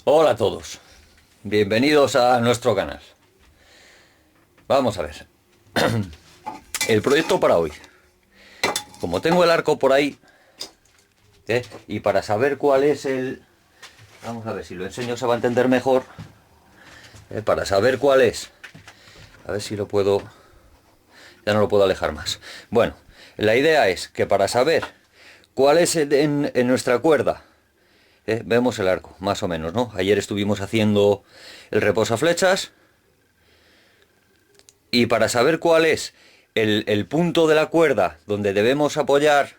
Hola a todos, bienvenidos a nuestro canal. Vamos a ver, el proyecto para hoy. Como tengo el arco por ahí, y para saber cuál es el... Vamos a ver si lo enseño, se va a entender mejor. Para saber cuál es... A ver si lo puedo... Ya no lo puedo alejar más. Bueno, la idea es que para saber cuál es en nuestra cuerda, vemos el arco, más o menos, ¿no? Ayer estuvimos haciendo el reposaflechas. Y para saber cuál es el punto de la cuerda donde debemos apoyar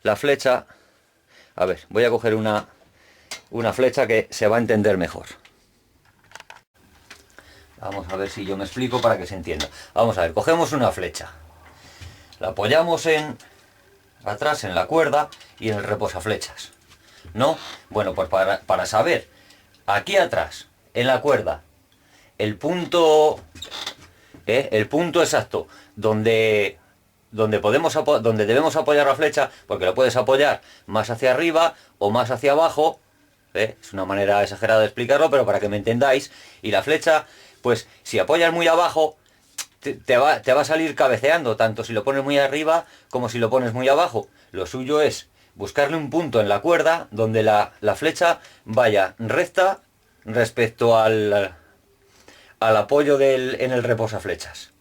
la flecha, a ver, voy a coger una flecha que se va a entender mejor. Vamos a ver si yo me explico para que se entienda. Vamos a ver, cogemos una flecha, la apoyamos atrás en la cuerda y en el reposaflechas, ¿no? Bueno, pues para saber aquí atrás, en la cuerda, el punto exacto donde debemos apoyar la flecha, porque lo puedes apoyar más hacia arriba o más hacia abajo, es una manera exagerada de explicarlo, pero para que me entendáis. Y la flecha, pues si apoyas muy abajo, te va a salir cabeceando, tanto si lo pones muy arriba como si lo pones muy abajo. Lo suyo es buscarle un punto en la cuerda donde la flecha vaya recta respecto al apoyo en el reposaflechas.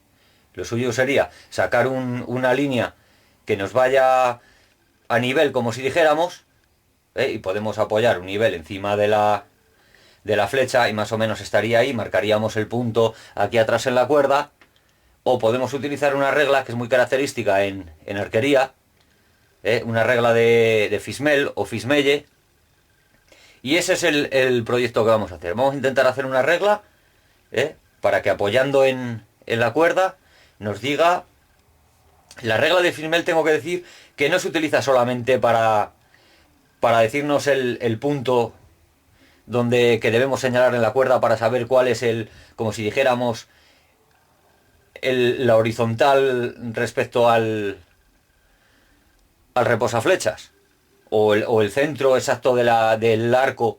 Lo suyo sería sacar una línea que nos vaya a nivel, como si dijéramos, y podemos apoyar un nivel encima de la flecha y más o menos estaría ahí, marcaríamos el punto aquí atrás en la cuerda. O podemos utilizar una regla que es muy característica en arquería, una regla de Fismel o Fismelle, y ese es el proyecto que vamos a hacer. Vamos a intentar hacer una regla para que apoyando en la cuerda nos diga... La regla de Fismel, tengo que decir que no se utiliza solamente para decirnos el punto que debemos señalar en la cuerda para saber cuál es como si dijéramos, la horizontal respecto al reposaflechas, o el centro exacto del arco,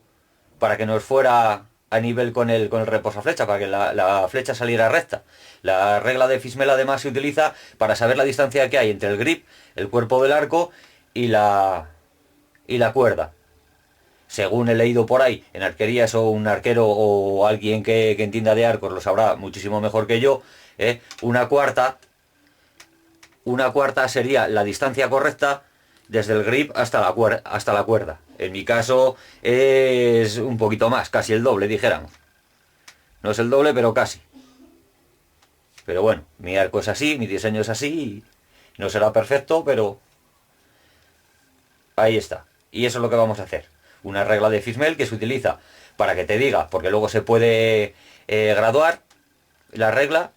para que nos fuera a nivel con el reposaflecha, para que la flecha saliera recta. La regla de Fismel además se utiliza para saber la distancia que hay entre el grip, el cuerpo del arco, y la cuerda. Según he leído por ahí, en arquería, eso un arquero o alguien que entienda de arcos lo sabrá muchísimo mejor que yo. Una cuarta sería la distancia correcta desde el grip hasta la cuerda. En mi caso es un poquito más, casi el doble, dijéramos. No es el doble, pero casi. Pero bueno, mi arco es así, mi diseño es así, y no será perfecto, pero ahí está. Y eso es lo que vamos a hacer. Una regla de Fismel que se utiliza para que te diga, porque luego se puede graduar la regla.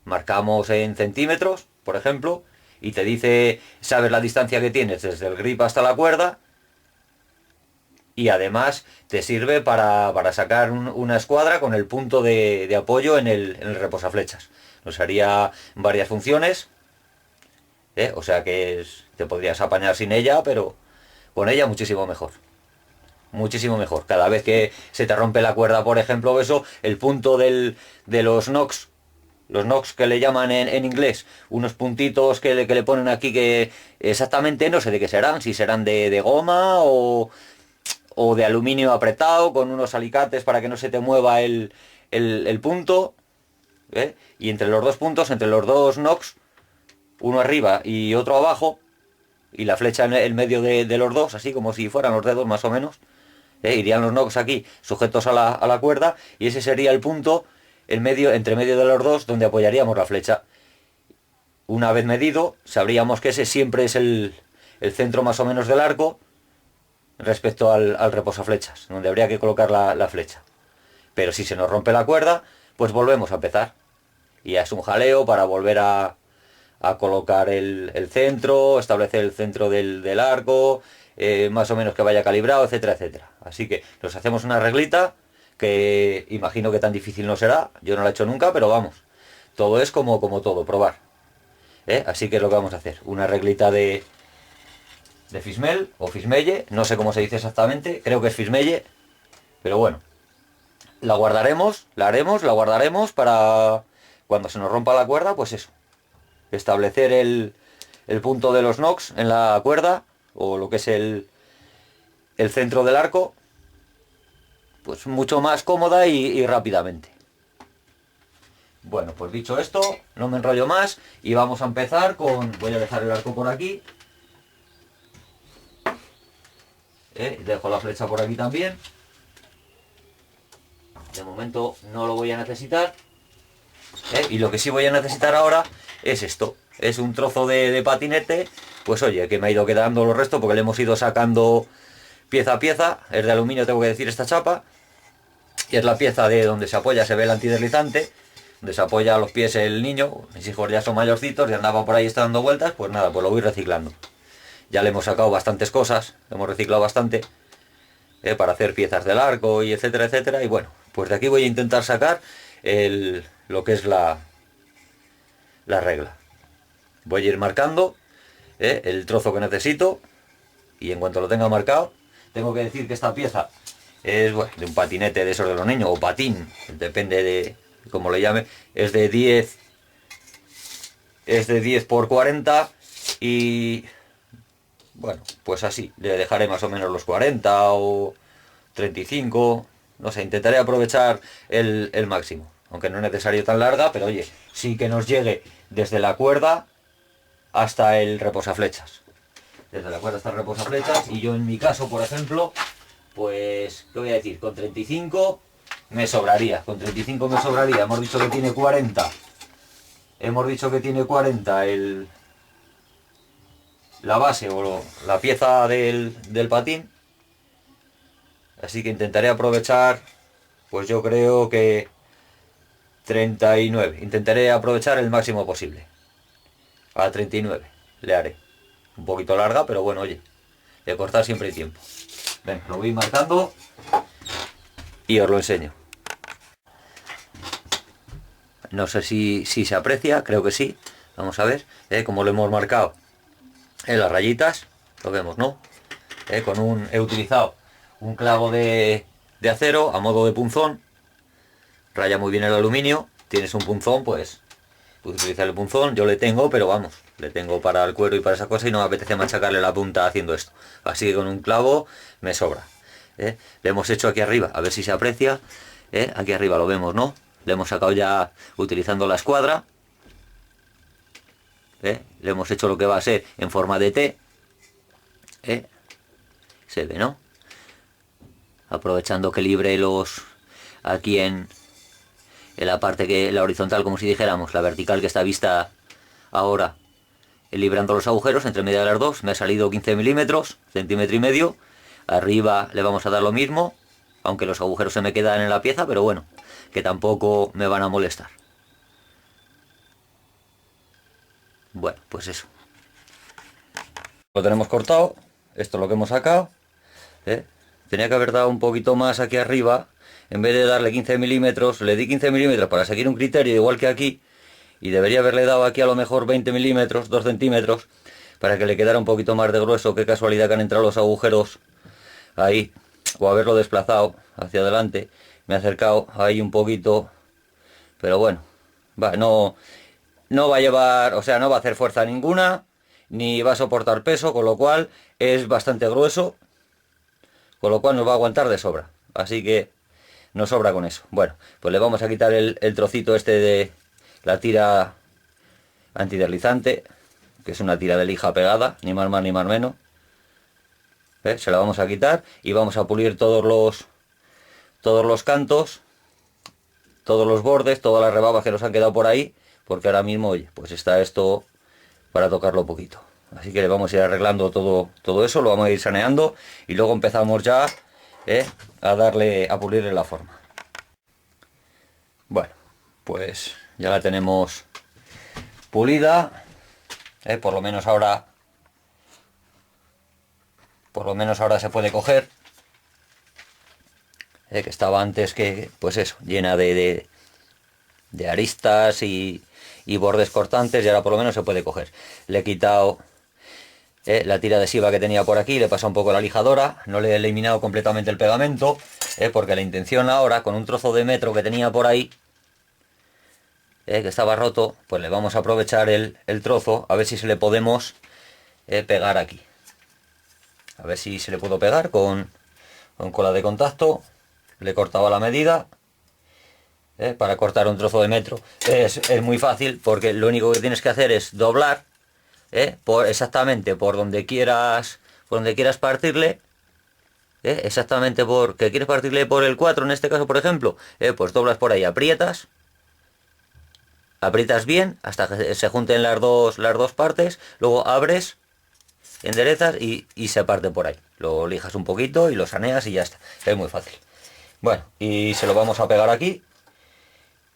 Marcamos en centímetros, por ejemplo, y te dice, sabes la distancia que tienes desde el grip hasta la cuerda, y además te sirve para sacar una escuadra con el punto de apoyo en el reposaflechas. Nos haría varias funciones, o sea que te podrías apañar sin ella, pero con ella muchísimo mejor. Muchísimo mejor. Cada vez que se te rompe la cuerda, por ejemplo, eso, el punto de los knocks, que le llaman en inglés, unos puntitos que le ponen aquí que exactamente no sé de qué serán, si serán de goma o de aluminio apretado con unos alicates para que no se te mueva el punto, y entre los dos puntos, entre los dos knocks, uno arriba y otro abajo, y la flecha en el medio de los dos, así como si fueran los dedos más o menos, irían los knocks aquí sujetos a la cuerda, y ese sería el punto entre medio de los dos donde apoyaríamos la flecha. Una vez medido, sabríamos que ese siempre es el centro más o menos del arco respecto al reposaflechas, donde habría que colocar la flecha. Pero si se nos rompe la cuerda, pues volvemos a empezar. Y es un jaleo para volver a colocar el centro, establecer el centro del arco, más o menos que vaya calibrado, etcétera, etcétera. Así que nos hacemos una reglita, que imagino que tan difícil no será, yo no la he hecho nunca, pero vamos, todo es como todo, probar. Así que es lo que vamos a hacer, una reglita de Fismel o Fismelle, no sé cómo se dice exactamente, creo que es Fismelle, pero bueno, la guardaremos, la guardaremos para cuando se nos rompa la cuerda, pues eso, establecer el punto de los nocks en la cuerda, o lo que es el centro del arco, pues mucho más cómoda y rápidamente. Bueno, pues dicho esto, no me enrollo más y vamos a empezar con... Voy a dejar el arco por aquí. Dejo la flecha por aquí también. De momento no lo voy a necesitar. Y lo que sí voy a necesitar ahora es esto. Es un trozo de patinete. Pues oye, que me ha ido quedando los restos porque le hemos ido sacando pieza a pieza. Es de aluminio, tengo que decir, esta chapa. Y es la pieza de donde se apoya, se ve el antideslizante, donde se apoya a los pies el niño. Mis hijos ya son mayorcitos y andaban por ahí, está dando vueltas. Pues nada, pues lo voy reciclando. Ya le hemos sacado bastantes cosas, hemos reciclado bastante, para hacer piezas del arco y etcétera, etcétera. Y bueno, pues de aquí voy a intentar sacar lo que es la regla. Voy a ir marcando el trozo que necesito y en cuanto lo tenga marcado, tengo que decir que esta pieza es, bueno, de un patinete de esos de los niños, o patín, depende de cómo le llame, es de 10 por 40 y... Bueno, pues así, le dejaré más o menos los 40 o 35, no sé, intentaré aprovechar el máximo, aunque no es necesario tan larga, pero oye, sí que nos llegue desde la cuerda hasta el reposaflechas. Desde la cuerda hasta el reposaflechas, y yo en mi caso, por ejemplo, pues, ¿qué voy a decir? Con 35 me sobraría, hemos dicho que tiene 40, la base o la pieza del patín, así que intentaré aprovechar, pues yo creo que 39, intentaré aprovechar el máximo posible, a 39 le haré, un poquito larga, pero bueno, oye, de cortar siempre hay tiempo. Ven, lo voy marcando y os lo enseño. No sé si se aprecia, creo que sí, vamos a ver, como lo hemos marcado en las rayitas, lo vemos, ¿no? He utilizado un clavo de acero a modo de punzón, raya muy bien el aluminio. Tienes un punzón, pues puedes utilizar el punzón, yo le tengo, pero vamos, le tengo para el cuero y para esa cosa y no me apetece machacarle la punta haciendo esto, así que con un clavo me sobra. Le hemos hecho aquí arriba, a ver si se aprecia, aquí arriba lo vemos, ¿no? Le hemos sacado ya utilizando la escuadra. Le hemos hecho lo que va a ser en forma de T. Se ve, ¿no? Aprovechando que libre los aquí en la parte que la horizontal, como si dijéramos, la vertical que está vista ahora, librando los agujeros entre medio de las dos. Me ha salido 15 milímetros, centímetro y medio. Arriba le vamos a dar lo mismo, aunque los agujeros se me quedan en la pieza, pero bueno, que tampoco me van a molestar. Bueno, pues eso. Lo tenemos cortado. Esto es lo que hemos sacado. Tenía que haber dado un poquito más aquí arriba. En vez de darle 15 milímetros, le di 15 milímetros para seguir un criterio igual que aquí. Y debería haberle dado aquí a lo mejor 20 milímetros, 2 centímetros, para que le quedara un poquito más de grueso. Qué casualidad que han entrado los agujeros ahí. O haberlo desplazado hacia adelante. Me he acercado ahí un poquito. Pero bueno, no va a llevar, o sea, no va a hacer fuerza ninguna, ni va a soportar peso, con lo cual es bastante grueso, con lo cual nos va a aguantar de sobra. Así que nos sobra con eso. Bueno, pues le vamos a quitar el trocito este de la tira antideslizante, que es una tira de lija pegada, ni más ni más menos. Se la vamos a quitar y vamos a pulir todos los cantos, todos los bordes, todas las rebabas que nos han quedado por ahí, porque ahora mismo, oye, pues está esto para tocarlo poquito. Así que le vamos a ir arreglando todo eso, lo vamos a ir saneando y luego empezamos ya a pulirle la forma. Bueno, pues ya la tenemos pulida, por lo menos ahora se puede coger, que estaba antes que, pues eso, llena de aristas y bordes cortantes, y ahora por lo menos se puede coger. Le he quitado la tira adhesiva que tenía por aquí, le he pasado un poco la lijadora, no le he eliminado completamente el pegamento, porque la intención ahora, con un trozo de metro que tenía por ahí, que estaba roto, pues le vamos a aprovechar el trozo, a ver si se le podemos pegar aquí. A ver si se le puedo pegar con cola de contacto. Le cortaba la medida para cortar un trozo de metro. Es muy fácil, porque lo único que tienes que hacer es doblar exactamente por donde quieras partirle. Exactamente que quieres partirle por el 4 en este caso, por ejemplo, pues doblas por ahí, aprietas bien hasta que se junten las dos partes, luego abres, enderezas y se parte por ahí. Lo lijas un poquito y lo saneas y ya está. Es muy fácil. Bueno, y se lo vamos a pegar aquí,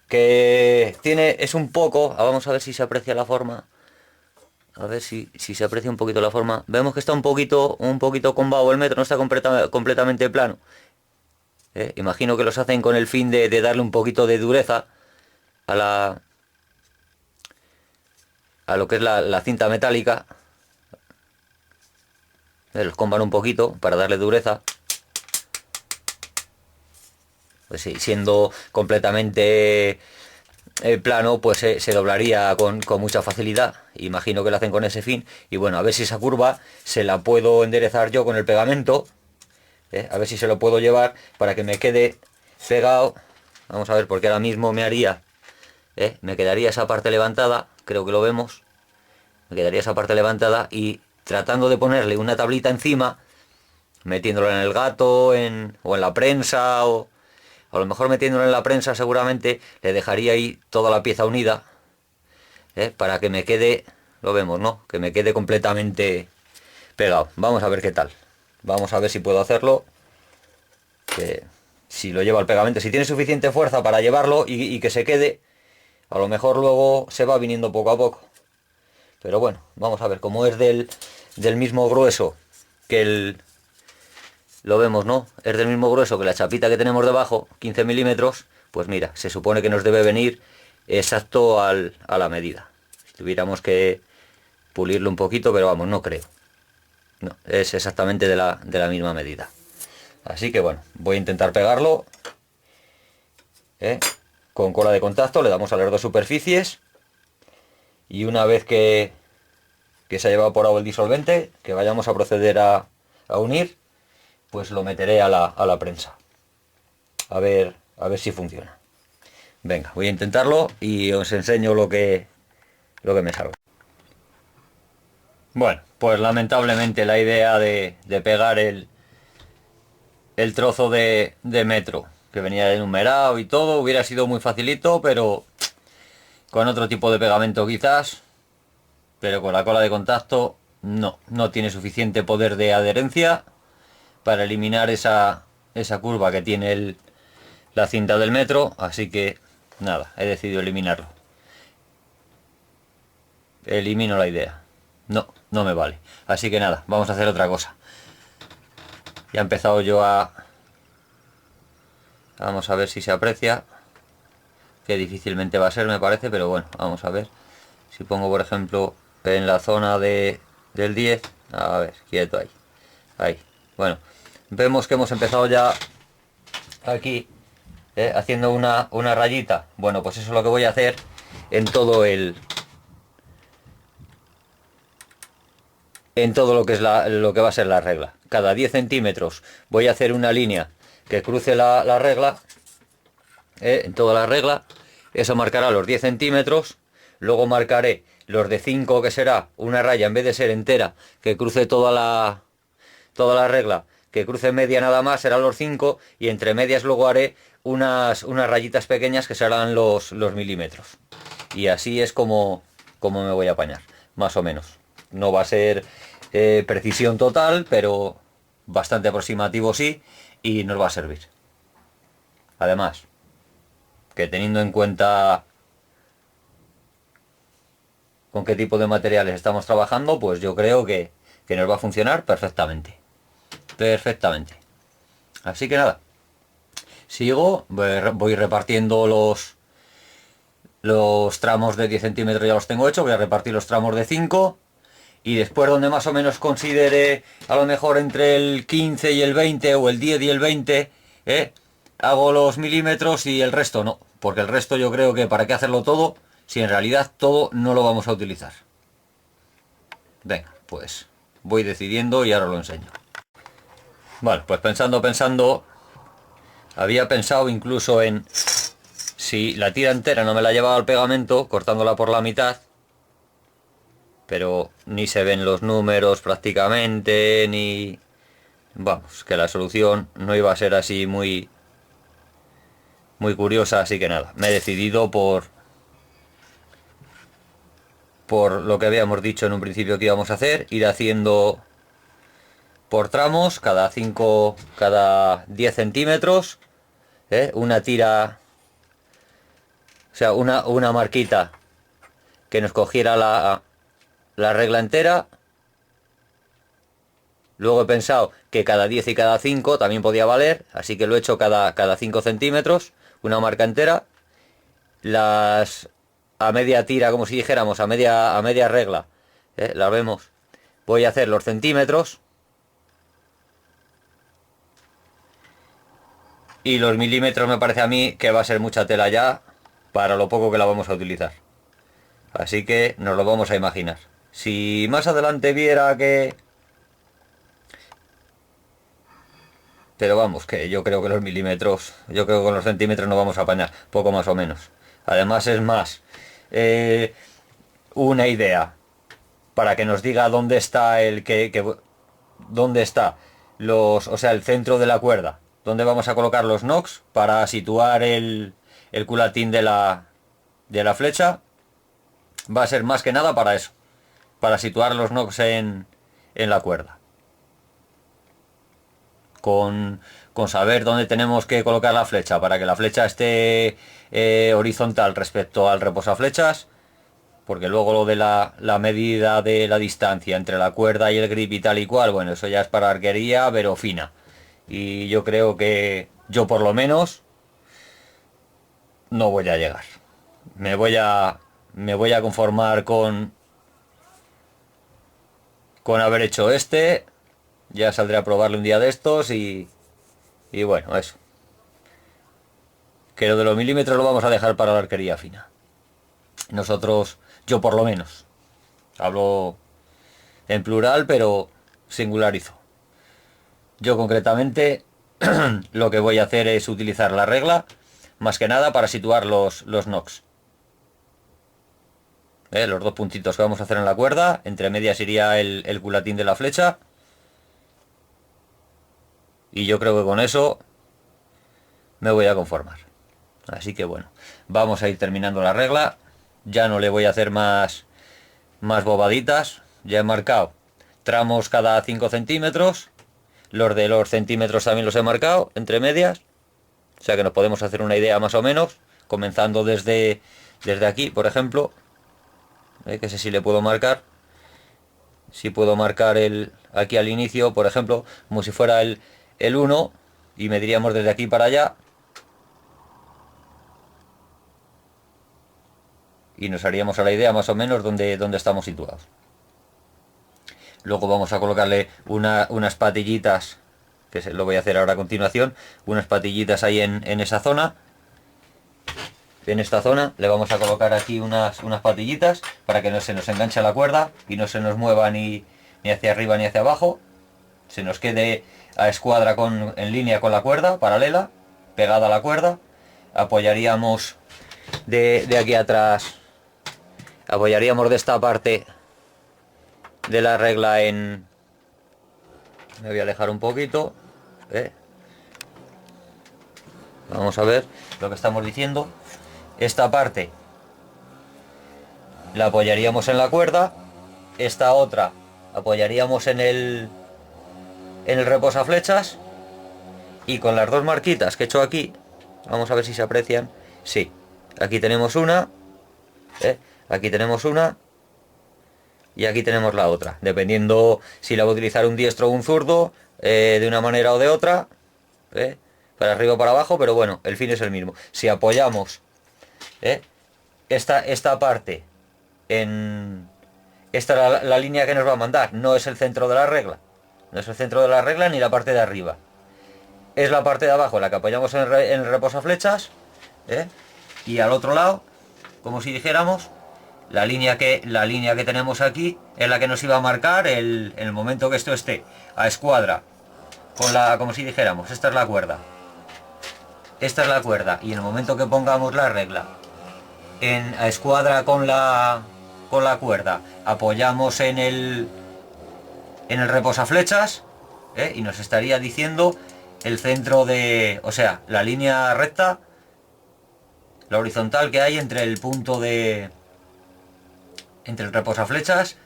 que es un poco, vamos a ver si se aprecia la forma. A ver si se aprecia un poquito la forma. Vemos que está un poquito combado el metro, no está completamente plano. Imagino que los hacen con el fin de darle un poquito de dureza a lo que es la cinta metálica. Los comban un poquito para darle dureza. Pues sí, siendo completamente plano, pues se doblaría con mucha facilidad. Imagino que lo hacen con ese fin. Y bueno, a ver si esa curva se la puedo enderezar yo con el pegamento. A ver si se lo puedo llevar para que me quede pegado. Vamos a ver, porque ahora mismo me quedaría esa parte levantada. Creo que lo vemos. Me quedaría esa parte levantada y tratando de ponerle una tablita encima, metiéndolo en el gato o en la prensa, o a lo mejor metiéndolo en la prensa seguramente le dejaría ahí toda la pieza unida, para que me quede, lo vemos, ¿no? Que me quede completamente pegado. Vamos a ver qué tal. Vamos a ver si puedo hacerlo. Que si lo lleva el pegamento, si tiene suficiente fuerza para llevarlo y que se quede, a lo mejor luego se va viniendo poco a poco. Pero bueno, vamos a ver, como es del mismo grueso que lo vemos, ¿no? Es del mismo grueso que la chapita que tenemos debajo, 15 milímetros, pues mira, se supone que nos debe venir exacto a la medida. Si tuviéramos que pulirlo un poquito, pero vamos, no creo. No, es exactamente de la misma medida. Así que bueno, voy a intentar pegarlo. Con cola de contacto le damos a las dos superficies. Y una vez que se haya evaporado el disolvente, que vayamos a proceder a unir, pues lo meteré a la prensa. A ver si funciona. Venga, voy a intentarlo y os enseño lo que me salga. Bueno, pues lamentablemente la idea de pegar el trozo de metro que venía enumerado y todo hubiera sido muy facilito, pero con otro tipo de pegamento quizás, pero con la cola de contacto no tiene suficiente poder de adherencia para eliminar esa curva que tiene la cinta del metro, así que nada, he decidido eliminarlo. Elimino la idea. No me vale. Así que nada, vamos a hacer otra cosa. Ya he empezado yo vamos a ver si se aprecia. Que difícilmente va a ser, me parece, pero bueno, vamos a ver. Si pongo, por ejemplo, en la zona del 10, a ver, quieto ahí. Bueno, vemos que hemos empezado ya aquí, haciendo una rayita. Bueno, pues eso es lo que voy a hacer en todo lo que es lo que va a ser la regla. Cada 10 centímetros voy a hacer una línea que cruce la regla, en toda la regla. Eso marcará los 10 centímetros. Luego marcaré los de 5, que será una raya, en vez de ser entera, que cruce toda la regla, que cruce media nada más, serán los 5, y entre medias luego haré unas rayitas pequeñas que serán los milímetros. Y así es como me voy a apañar, más o menos. No va a ser precisión total, pero bastante aproximativo sí, y nos va a servir. Además, que teniendo en cuenta con qué tipo de materiales estamos trabajando, pues yo creo que nos va a funcionar perfectamente. Así que nada, sigo, voy repartiendo los tramos de 10 centímetros, ya los tengo hechos. Voy a repartir los tramos de 5, y después donde más o menos considere, a lo mejor entre el 15 y el 20, o el 10 y el 20, hago los milímetros y el resto no, porque el resto yo creo que para qué hacerlo todo si en realidad todo no lo vamos a utilizar. Venga, pues voy decidiendo y ahora lo enseño. Bueno, pues pensando, había pensado incluso en, si la tira entera no me la llevaba al pegamento, cortándola por la mitad, pero ni se ven los números prácticamente, ni... Vamos, que la solución no iba a ser así muy curiosa, así que nada, me he decidido por lo que habíamos dicho en un principio que íbamos a hacer, ir haciendo por tramos, cada 10 centímetros, una tira, o sea, una marquita que nos cogiera la regla entera. Luego he pensado que cada 10 y cada 5 también podía valer, así que lo he hecho cada 5 centímetros, una marca entera. Las a media tira, como si dijéramos, a media regla, las vemos. Voy a hacer los centímetros y los milímetros me parece a mí que va a ser mucha tela ya para lo poco que la vamos a utilizar. Así que nos lo vamos a imaginar. Si más adelante viera que... Pero vamos, que yo creo que los milímetros, yo creo que con los centímetros no vamos a apañar, poco más o menos. Además es más una idea para que nos diga dónde está dónde está o sea, el centro de la cuerda, dónde vamos a colocar los NOCs para situar el culatín de la flecha. Va a ser más que nada para eso, para situar los NOCs en la cuerda. Con saber dónde tenemos que colocar la flecha para que la flecha esté horizontal respecto al reposaflechas, porque luego lo de la medida de la distancia entre la cuerda y el grip y tal y cual, bueno, eso ya es para arquería, pero fina. Y yo creo que yo por lo menos no voy a llegar. Me voy a conformar con haber hecho este. Ya saldré a probarlo un día de estos y bueno, eso. Que lo de los milímetros lo vamos a dejar para la arquería fina. Nosotros, yo por lo menos, hablo en plural, pero singularizo. Yo concretamente lo que voy a hacer es utilizar la regla, más que nada para situar los NOCs. Los dos puntitos que vamos a hacer en la cuerda, entre medias iría el culatín de la flecha. Y yo creo que con eso me voy a conformar. Así que bueno, vamos a ir terminando la regla. Ya no le voy a hacer más bobaditas. Ya he marcado tramos cada 5 centímetros. Los de los centímetros también los he marcado, entre medias. O sea que nos podemos hacer una idea más o menos. Comenzando desde aquí, por ejemplo. Que sé si le puedo marcar. Si puedo marcar aquí al inicio, por ejemplo, como si fuera el 1 y mediríamos desde aquí para allá y nos haríamos a la idea más o menos dónde estamos situados. Luego vamos a colocarle unas patillitas, que lo voy a hacer ahora a continuación, unas patillitas ahí en esa zona. En esta zona le vamos a colocar aquí unas patillitas para que no se nos enganche la cuerda y no se nos mueva ni hacia arriba ni hacia abajo. Se nos quede a escuadra en línea con la cuerda, paralela, pegada a la cuerda. Apoyaríamos de aquí atrás, apoyaríamos de esta parte de la regla en... Me voy a alejar un poquito. Vamos a ver lo que estamos diciendo. Esta parte la apoyaríamos en la cuerda. Esta otra apoyaríamos en el reposaflechas. Y con las dos marquitas que he hecho aquí, vamos a ver si se aprecian. Sí, aquí tenemos una, aquí tenemos una y aquí tenemos la otra, dependiendo si la voy a utilizar un diestro o un zurdo, de una manera o de otra, para arriba o para abajo, pero bueno, el fin es el mismo. Si apoyamos esta parte en... Esta es la línea que nos va a mandar, no es el centro de la regla. No es el centro de la regla ni la parte de arriba. es la parte de abajo la que apoyamos en el reposaflechas, ¿eh? Y al otro lado, como si dijéramos, la línea que tenemos aquí es la que nos iba a marcar en el momento que esto esté a escuadra con como si dijéramos, esta es la cuerda, y en el momento que pongamos la regla a escuadra con la cuerda, apoyamos en el reposaflechas, y nos estaría diciendo el centro o sea, la línea recta, la horizontal que hay entre el punto entre el reposaflechas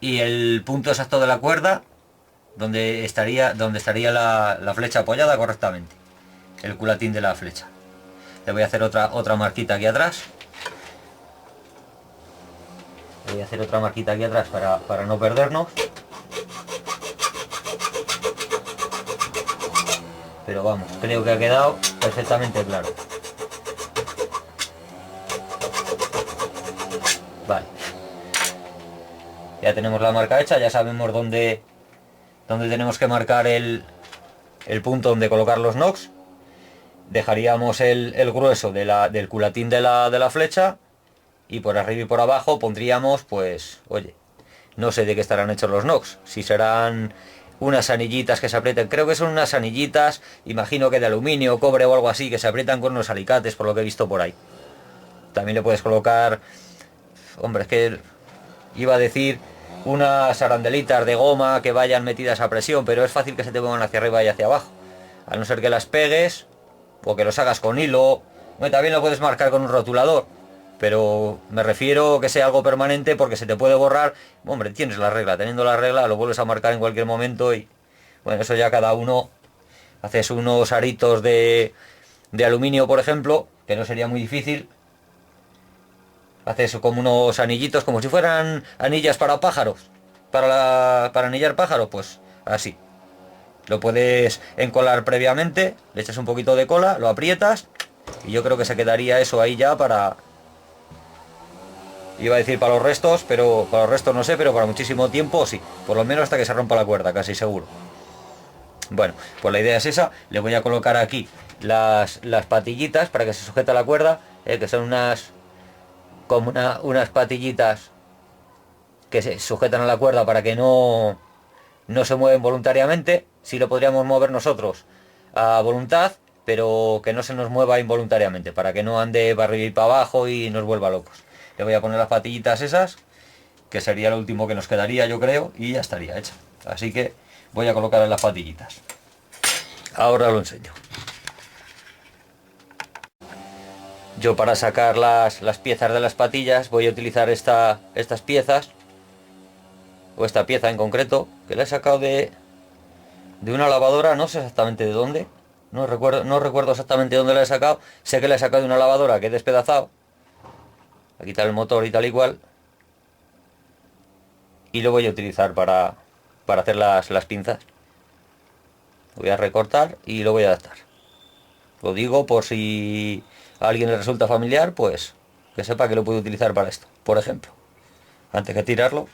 y el punto exacto de la cuerda, donde estaría la flecha apoyada correctamente, el culatín de la flecha. Le voy a hacer otra marquita aquí atrás. Para no perdernos. Pero vamos, creo que ha quedado perfectamente claro. Vale. Ya tenemos la marca hecha, ya sabemos dónde tenemos que marcar el punto donde colocar los NOX. Dejaríamos el grueso del culatín de la flecha, y por arriba y por abajo pondríamos, pues, oye, no sé de qué estarán hechos los NOX, si serán unas anillitas que se aprieten, creo que son unas anillitas, imagino que de aluminio, cobre o algo así, que se aprietan con unos alicates, por lo que he visto por ahí. También le puedes colocar, hombre, es que iba a decir unas arandelitas de goma que vayan metidas a presión, pero es fácil que se te pongan hacia arriba y hacia abajo, a no ser que las pegues o que los hagas con hilo. Bueno, también lo puedes marcar con un rotulador, pero me refiero que sea algo permanente, porque se te puede borrar. Hombre, tienes la regla, teniendo la regla lo vuelves a marcar en cualquier momento, y bueno, eso ya cada uno. Haces unos aritos de aluminio, por ejemplo, que no sería muy difícil. Haces como unos anillitos, como si fueran anillas para pájaros, para anillar pájaros, pues así. Lo puedes encolar previamente, le echas un poquito de cola, lo aprietas, y yo creo que se quedaría eso ahí ya para... Iba a decir para los restos, pero para los restos no sé, pero para muchísimo tiempo sí. Por lo menos hasta que se rompa la cuerda, casi seguro. Bueno, pues la idea es esa. Le voy a colocar aquí las patillitas para que se sujete a la cuerda, que son unas patillitas que se sujetan a la cuerda para que no se mueven voluntariamente. Sí lo podríamos mover nosotros a voluntad, pero que no se nos mueva involuntariamente, para que no ande para arriba y para abajo y nos vuelva locos. Le voy a poner las patillitas esas, que sería lo último que nos quedaría, yo creo, y ya estaría hecha. Así que voy a colocar las patillitas. Ahora lo enseño. Yo, para sacar las piezas de las patillas, voy a utilizar estas piezas, o esta pieza en concreto, que la he sacado de una lavadora, no sé exactamente de dónde, no recuerdo exactamente dónde la he sacado. Sé que la he sacado de una lavadora que he despedazado, a quitar el motor y tal y cual, y lo voy a utilizar para hacer las pinzas. Lo voy a recortar y lo voy a adaptar. Lo digo por si a alguien le resulta familiar, pues que sepa que lo puedo utilizar para esto, por ejemplo, antes que tirarlo.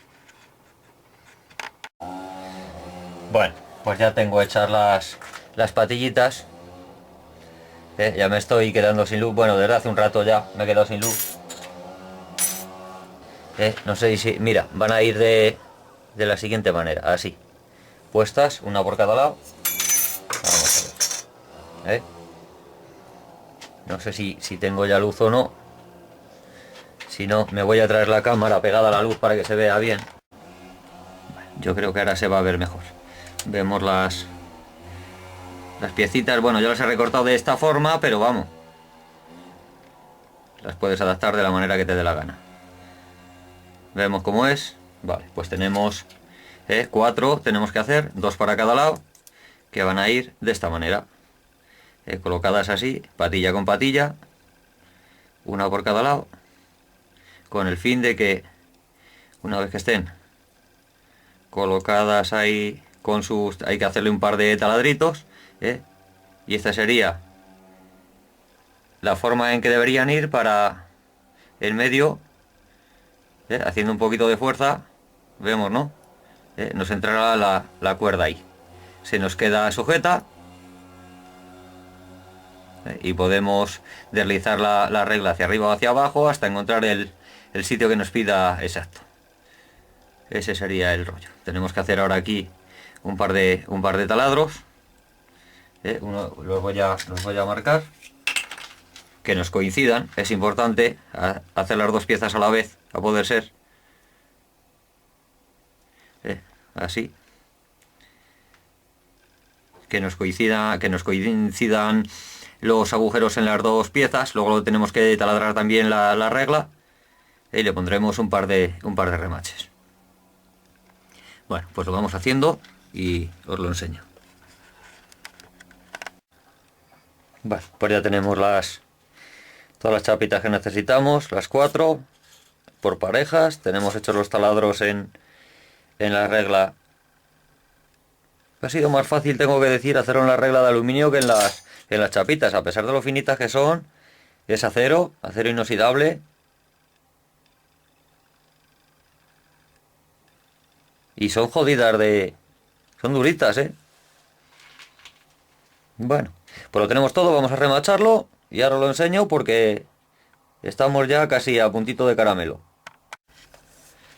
Bueno, pues ya tengo hechas las patillitas. Ya me estoy quedando sin luz. Bueno, desde hace un rato ya me he quedado sin luz. No sé si... Mira, van a ir de la siguiente manera, así. Puestas, una por cada lado. Vamos a ver. No sé si tengo ya luz o no. Si no, me voy a traer la cámara pegada a la luz para que se vea bien. Yo creo que ahora se va a ver mejor. Vemos las piecitas. Bueno, yo las he recortado de esta forma, pero vamos, las puedes adaptar de la manera que te dé la gana. Vemos cómo es. Vale, pues tenemos 4, tenemos que hacer 2 para cada lado, que van a ir de esta manera, colocadas así, patilla con patilla, una por cada lado, con el fin de que una vez que estén colocadas ahí hay que hacerle un par de taladritos, y esta sería la forma en que deberían ir para el medio, haciendo un poquito de fuerza. Vemos, ¿no? Nos entrará la cuerda ahí, se nos queda sujeta, Y podemos deslizar la regla hacia arriba o hacia abajo hasta encontrar el sitio que nos pida exacto. Ese sería el rollo. Tenemos que hacer ahora aquí un par de taladros. Los voy a marcar. Que nos coincidan. Es importante hacer las dos piezas a la vez, a poder ser. Así. Que nos coincidan los agujeros en las dos piezas. Luego tenemos que taladrar también la regla. Y le pondremos un par de remaches. Bueno, pues lo vamos haciendo y os lo enseño. Bueno, pues ya tenemos todas las chapitas que necesitamos, las 4 por parejas. Tenemos hechos los taladros en la regla. Ha sido más fácil, tengo que decir, hacerlo en la regla de aluminio que en las chapitas, a pesar de lo finitas que son. Es acero inoxidable. Y son jodidas son duritas, Bueno, pues lo tenemos todo, vamos a remacharlo y ahora lo enseño porque estamos ya casi a puntito de caramelo.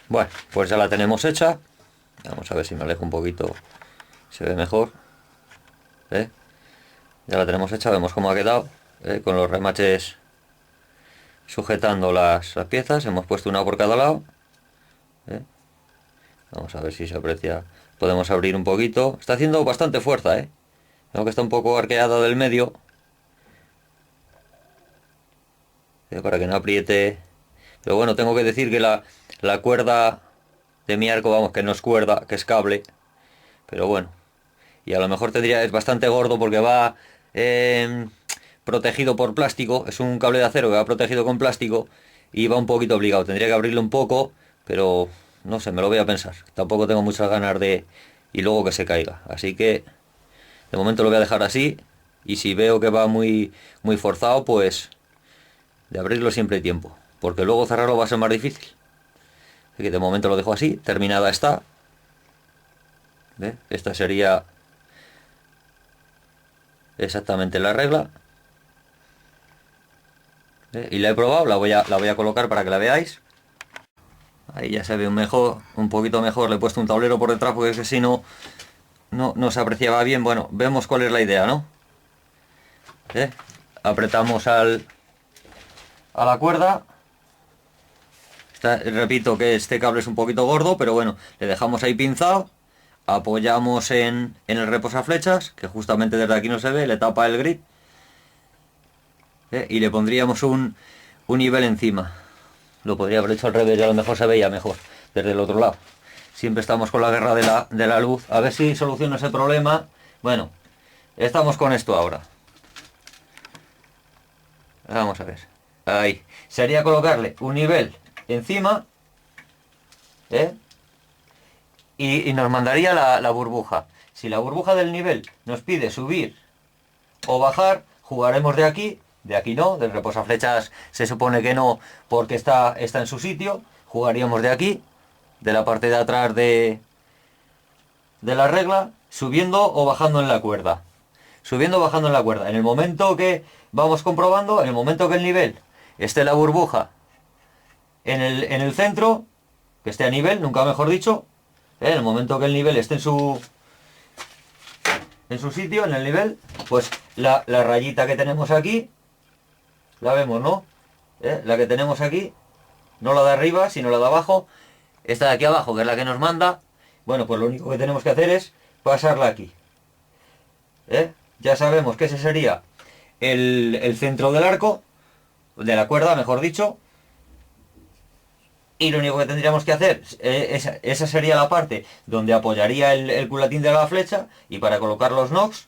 Bueno, pues ya la tenemos hecha. Vamos a ver si me alejo un poquito, se ve mejor. Ya la tenemos hecha, vemos cómo ha quedado, con los remaches sujetando las piezas. Hemos puesto una por cada lado. Vamos a ver si se aprecia. Podemos abrir un poquito. Está haciendo bastante fuerza, Aunque está un poco arqueada del medio. Para que no apriete. Pero bueno, tengo que decir que la cuerda de mi arco, vamos, que no es cuerda, que es cable. Pero bueno. Y a lo mejor es bastante gordo porque va protegido por plástico. Es un cable de acero que va protegido con plástico. Y va un poquito obligado. Tendría que abrirlo un poco, pero no sé, me lo voy a pensar. Tampoco tengo muchas ganas y luego que se caiga. Así que de momento lo voy a dejar así. Y si veo que va muy forzado, pues de abrirlo siempre hay tiempo. Porque luego cerrarlo va a ser más difícil. Así que de momento lo dejo así. Terminada está. Esta sería exactamente la regla. Y la he probado, la voy a colocar para que la veáis. Ahí ya se ve un poquito mejor. Le he puesto un tablero por detrás porque es que si no se apreciaba bien. Bueno, vemos cuál es la idea, ¿no? Apretamos a la cuerda. Repito que este cable es un poquito gordo, pero bueno, le dejamos ahí pinzado. Apoyamos en el reposaflechas, que justamente desde aquí no se ve, le tapa el grip. Y le pondríamos un nivel encima. Lo podría haber hecho al revés y a lo mejor se veía mejor desde el otro lado. Siempre estamos con la guerra de la luz. A ver si soluciono ese problema. Bueno, estamos con esto ahora. Vamos a ver. Ahí. Sería colocarle un nivel encima. Y nos mandaría la burbuja. Si la burbuja del nivel nos pide subir o bajar, jugaremos de aquí. De aquí no, del reposaflechas se supone que no, porque está en su sitio. Jugaríamos de aquí, de la parte de atrás de la regla, subiendo o bajando en la cuerda. Subiendo o bajando en la cuerda. En el momento que vamos comprobando, en el momento que el nivel esté la burbuja en el centro, que esté a nivel, nunca mejor dicho, en el momento que el nivel esté en su sitio, en el nivel, pues la rayita que tenemos aquí, la vemos, ¿no? La que tenemos aquí, no la de arriba, sino la de abajo. Esta de aquí abajo, que es la que nos manda. Bueno, pues lo único que tenemos que hacer es pasarla aquí. Ya sabemos que ese sería el centro del arco, de la cuerda, mejor dicho. Y lo único que tendríamos que hacer, esa sería la parte donde apoyaría el culatín de la flecha. Y para colocar los nocks,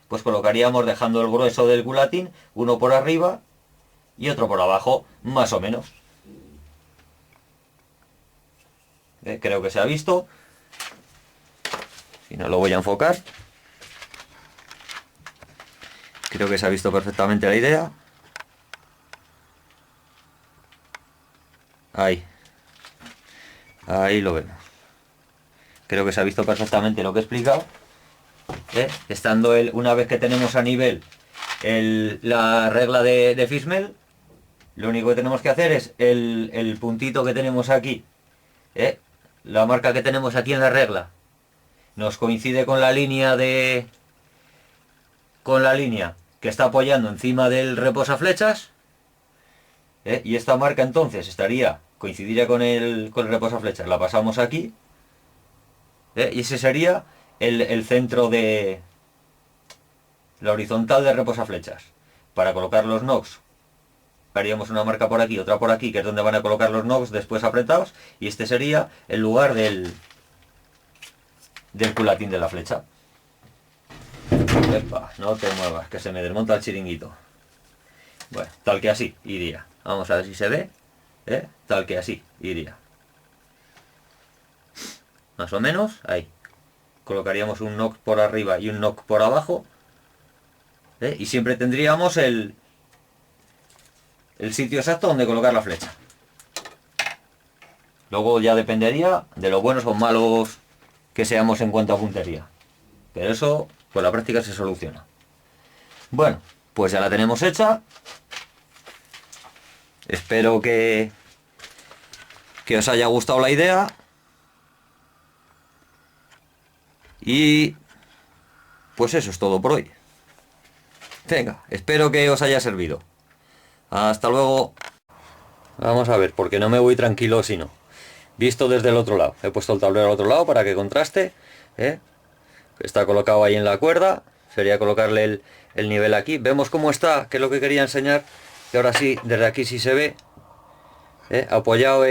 pues colocaríamos dejando el grueso del culatín, uno por arriba y otro por abajo, más o menos. Creo que se ha visto. Si no, lo voy a enfocar. Creo que se ha visto perfectamente la idea. Ahí lo vemos. Creo que se ha visto perfectamente lo que he explicado. Estando una vez que tenemos a nivel la regla de Fismel, lo único que tenemos que hacer es el puntito que tenemos aquí, la marca que tenemos aquí en la regla, nos coincide con la línea que está apoyando encima del reposaflechas, y esta marca entonces coincidiría con el reposaflechas, la pasamos aquí, y ese sería el centro de la horizontal de reposaflechas. Para colocar los NOX haríamos una marca por aquí, otra por aquí, que es donde van a colocar los NOX después apretados, y este sería el lugar del culatín de la flecha. Epa, no te muevas, que se me desmonta el chiringuito. Bueno, tal que así iría. Vamos a ver si se ve. Tal que así iría. Más o menos, ahí. Colocaríamos un NOC por arriba y un NOC por abajo. Y siempre tendríamos el sitio exacto donde colocar la flecha. Luego ya dependería de lo buenos o malos que seamos en cuanto a puntería. Pero eso, con la práctica se soluciona. Bueno, pues ya la tenemos hecha. Espero que os haya gustado la idea. Y pues eso es todo por hoy. Venga, espero que os haya servido. Hasta luego. Vamos a ver, porque no me voy tranquilo si no. Visto desde el otro lado. He puesto el tablero al otro lado para que contraste. Está colocado ahí en la cuerda. Sería colocarle el nivel aquí. Vemos cómo está, que es lo que quería enseñar. Que ahora sí, desde aquí sí se ve. Apoyado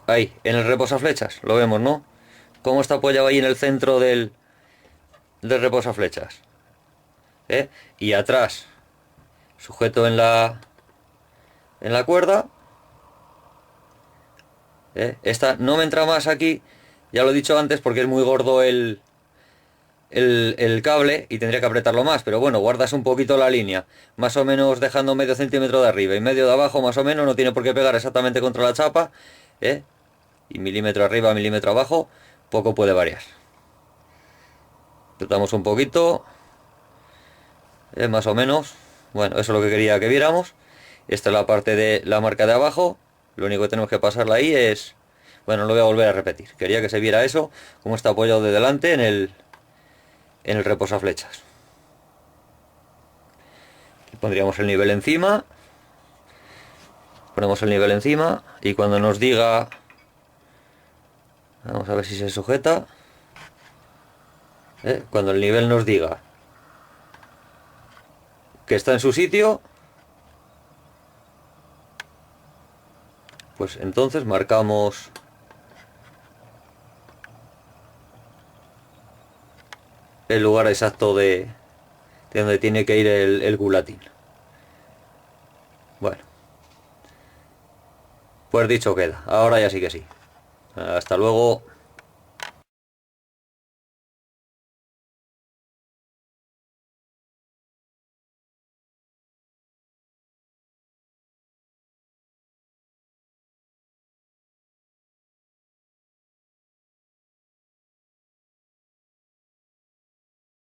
ahí, en el reposaflechas. Lo vemos, ¿no? Cómo está apoyado ahí en el centro del reposaflechas. Y atrás, sujeto en la cuerda. Esta no me entra más aquí, ya lo he dicho antes, porque es muy gordo el cable y tendría que apretarlo más, pero bueno, guardas un poquito la línea, más o menos dejando medio centímetro de arriba y medio de abajo, más o menos, no tiene por qué pegar exactamente contra la chapa, y milímetro arriba, milímetro abajo, poco puede variar. Apretamos un poquito, más o menos. Bueno, eso es lo que quería que viéramos. Esta es la parte de la marca de abajo. Lo único que tenemos que pasarla ahí es... Bueno, lo voy a volver a repetir. Quería que se viera eso, cómo está apoyado de delante en el reposaflechas. Aquí pondríamos el nivel encima. Ponemos el nivel encima y cuando nos diga... Vamos a ver si se sujeta. Cuando el nivel nos diga que está en su sitio, pues entonces marcamos el lugar exacto de donde tiene que ir el culatín. Bueno, pues dicho queda. Ahora ya sí que sí. Hasta luego.